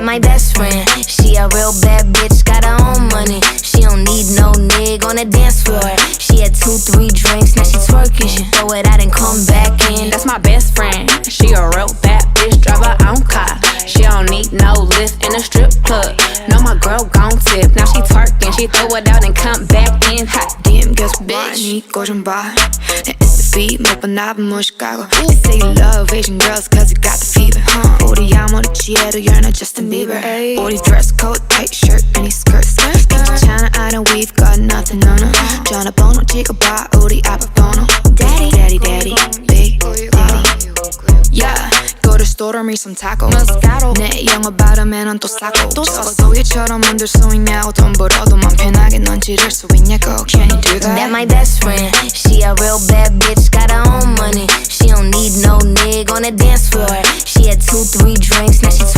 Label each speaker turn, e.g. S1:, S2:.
S1: my best friend. She a real bad bitch, got her own money. She don't need no nigga on the dance floor. She had 2-3 drinks, now she twerking. She throw it out and come back in.
S2: That's my best friend. She a real bad bitch, drive her own car. She don't need no lift in a strip club. No, my girl gon' tip. Now she twerking, she throw it out and come back in. Hot damn, guess
S3: 많이 꽂은 봐. 내 SB 몇 번 나도 무식하고. They say you love Asian girls cause you got the fever. 우리 아무리 취해도 you're not Justin Bieber. 우리 dress code, tight shirt, mini skirts. 괜찮아, I know we've got nothing on her. 전화번호 찍어봐, 우리 아빠 번호. Daddy, daddy, daddy, big daddy. Yeah, go to store or me some tacos. 내 영어 발음에는 또 싸고. 적어도 얘처럼 만들 수 있냐고. 돈 벌어도 맘 편하게 넌 지를 수 있냐고. Can you do that?
S1: That my best friend. She a real bad bitch, got her own money. She don't need no nigga on the dance floor. She had 2-3 drinks, now she twerking.